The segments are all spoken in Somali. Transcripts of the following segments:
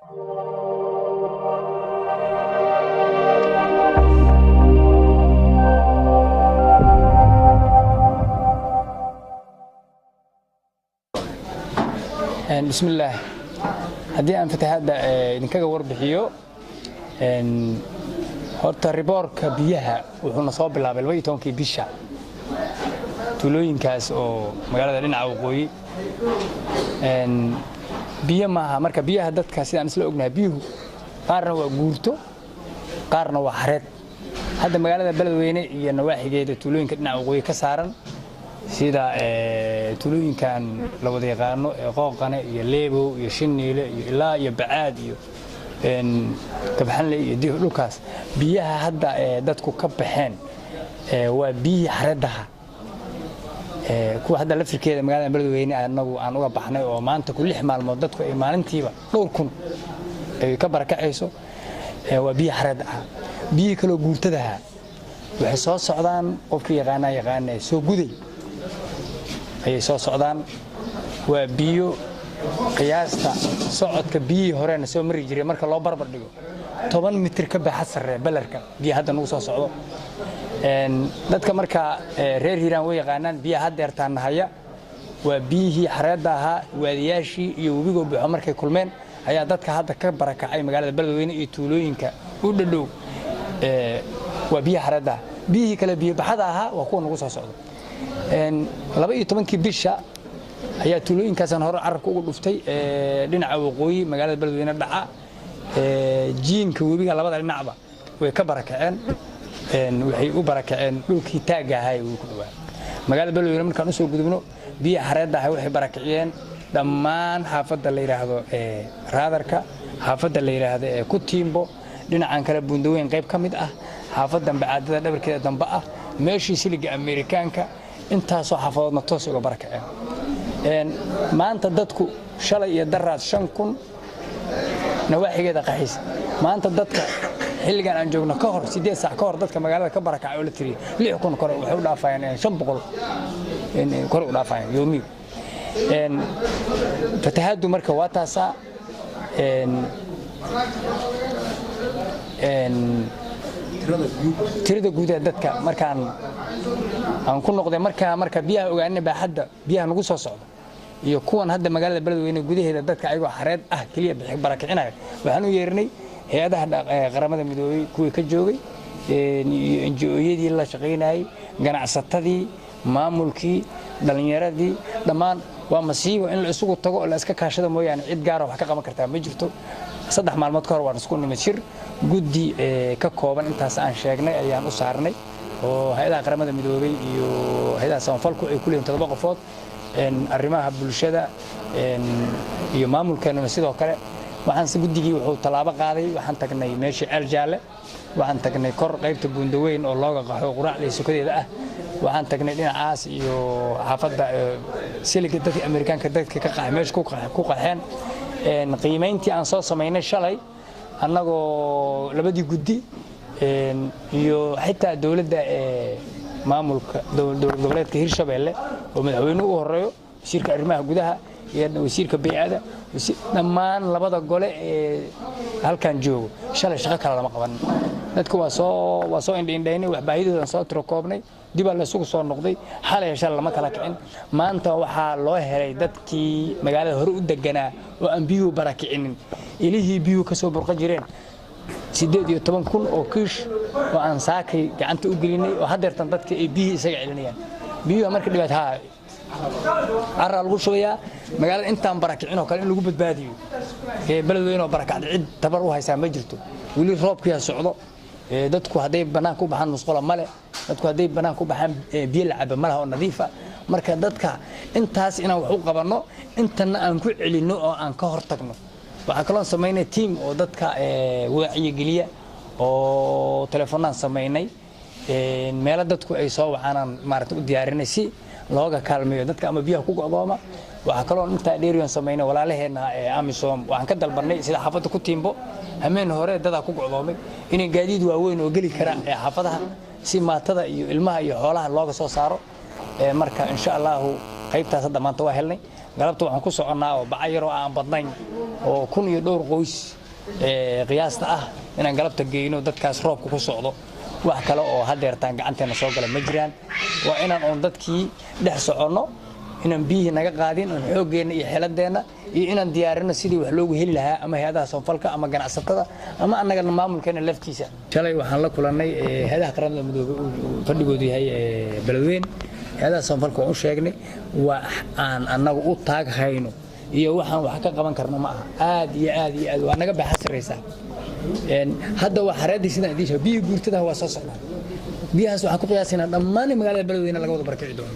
بسم الله هدي أن فتحت إنك جوار بحيو إن هرت الربار كبيها وحنا صاب اللعب الويتون كي بيشة تلوين كاس أو مجرد لنا عوقي إن بيها معها مركب بيها هدت كاسي أنا سلوا أجنبي بيهو قارنا وجورتو قارنا وحرت هذا مجرد البلد وين ينواحي جيد تلوين كنا عوقي كسرن sida tulooyin kan la wada yaqaano qooqane iyo leebo iyo shiniile iyo ilaa iyo bacaad iyo kabxanle iyo dhulkaas biyaha hadda dadku ka baxeen waa biyo xaradaha kuwa hadda lafirkeeda magaalada Beledweyne anagu aan uga baxnay oo maanta ku 6 maalmood dadku ay maalintiiba dhowr kun ay ka barakacayso waa biyo xaradaha biyo kala guurtadaha waxay soo socdaan qofkii yaqaan soo guday ay soo socdaan waa biyo qiyaasta socodka biyo horena soo mari jiray marka loo barbar dhigo 10 mitir ka baaxad sare balarka biyo hadda nagu soo socdo dadka marka reer Hiiraan way yaqaanaan biyo hadda yartaan haya waa biyihii xareedda ahaa waadiyaashii iyo webiga buuxa markay kulmeen ayaa dadka hadda ka barakacay magaalada Beledweyne iyo tuulooyinka u dhadhow waa biyo xareedda biyihii kala biyo baxada ahaa waa kuwa nagu soo socdo 12 bisha ayaa tuulooyinkaasan hore carabka ugu dhuftay dhinaca waqooyi magaalada Beledweyne dhaca jiinka webiga labada dhinacba way ka barakaceen waxay u barakaceen dhulkii taaga ahaa uu ku dhawaa magaalada Beledweyne markaan u soo gudubno biyo xareedda ah waxay barakaciyeen dhammaan xaafadda la yiraahdo raadarka xaafadda la yiraahdo ku tiimbo dhinacan kala bundaweyn qayb kamid ah xaafadan bacaadada dhabarkeeda dambe ah meeshii siliga Ameerikaanka intaasoo xafadoodna toos uga barakaceen maanta dadku shalay iyo daraad 5000 nawaaxigeeda qaxis maanta dadka xilligan aan joogno ka hor 8 saac ka hor dadka magaalada ka barakacay oo la tiri 6000 kor waxay u dhaafayeen 500 in kor u dhaafayeen yoomi fatahaadu marka waa taasa tirada guud ee dadka markaan aan ku noqday marka biyaha ogaanay baaxadda biyaha nagu soo socdo iyo kuwan hadda magaalada Beledweyne gudaheeda dadka ayagoo xareed ah kaliya bixi barakicinayo waxaan u yeernay hay'adaha qaramada midoobay kuwa ka joogay iyo NGO-yadii la shaqeynayay ganacsatadii maamulkii dhalinyaradii dhamaan waa masiibo in la isugu tago oo la iska kaashado mooyaan cid gaar ah wax ka qaban kartaa ma jirto 3 maalmood ka hor waan isku nimid shir guddi ka kooban intaas aan sheegnay ayaan u saarnay oo hay'adaha qaramada midoobay iyo hay'adaha samafalku ay ku leeyihiin 7 qofood arrimaha bulshada iyo maamulkeena sidoo kale waxaan si guddigii wuxuu talaabo qaaday waxaan tagnay meeshii Aljaale waxaan tagnay kor qaybta bundaweyn oo looga qaxo quraacda sukadeeda ah waxaan tagnay dhinacaas iyo xaafadda siliga dadka Ameerikaanka dadka ka qaxay meesha ku qaxeen qiimeyntii aan soo sameynay shalay annagoo labadii guddi iyo xitaa dawladda maamulka dawladda goboleedka Hirshabeelle oo madaxweynuhu u horeeyo wasiirka arrimaha gudaha iyo wasiirka bay'ada dhammaan labada gole ee halkan joogo shalay shaqo kale lama qaban dadku waa soo indhaynay wax baahidoodan soo tiro koobnay dib la isugu soo noqday xalay shalay lama kala kicin maanta waxa loo helay dadkii magaalada hore u deganaa oo aan biyo barakicinin ilihii biyo ka soo burqa jireen 18,000 oo kiish oo aan saakay gacanta u gelinay oo hadeertan dadka ay biyo isaga celinayaan biyo marka dhibaat arra lagu shubayaa magaalada intaan barakicin oo kale in lagu badbaadiyo Beledweyne oo barakacday cid tabar u haysaa ma jirto wili roobkiya socdo dadku haday banaanka u baxaan musqula male dadku haday banaanka u baxaan biyo la cabo malaha oo nadiif ah marka dadka intaas inaan wax u qabanno intana aan ku celino oo aan ka hortagno waxa kale oo sameeynay team oo dadka wacyi geliya oo telefoonaan sameeynay meel dadku ay soo waxaan maartay u diyaarinay si looga kaalmeeyo dadka ama biyaha ku go'dooma waxa kale oo inta dheeriyoon sameeynay walaalaheena amisom waxaan ka dalbanay sida xaafadda ku tiimbo hameen hore dada ku go'doomay inay gaadiid waaweyn oo gali kara xaafadaha si maatada iyo ilmaha iyo xoolaha looga soo saaro marka insha Allah qaybtaas hadda maanta waa helnay galabta waxaan ku soconnaa oo baca yaroo aan badnayn oo 1,000 iyo dhowr qoys qiyaasta ah inaan galabta geyno dadkaas roobka ku socdo wax kale oo hadeertaan gacanteena soo gala ma jiraan waa inaan on dadkii dhex soconno inaan biyihii naga qaadin aan xooggeena iyo xeeladeena iyo inaan diyaarino sidii wax loogu heli lahaa ama hay'adaha samafalka ama ganacsatada ama annaga maamulkeena laftiisa shalay waxaan la kulannay hay'adaha qaramada midoobay fadhigoodu yahay Beledweyne hay'adaha samafalka oo sheegnay waa aan annagu u taag hayno iyo waxaan wax ka qaban karno ma aha aad iyo aad waa naga baxasraysaa hadda waa xareedii sida idin biyo guurtada waa soo socdaa biyahaas waxaan ku qiyaasinaa dhammaan magaalada Beledweyne laga wada barkici doono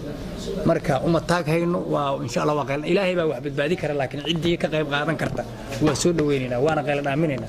marka uma taag hayno waa insha Allah waa qeyl ilaahay baa wax badbaadi kara laakiin cidii ka qayb qaadan karta waa soo dhaweynayna waana qeyl dhaaminayna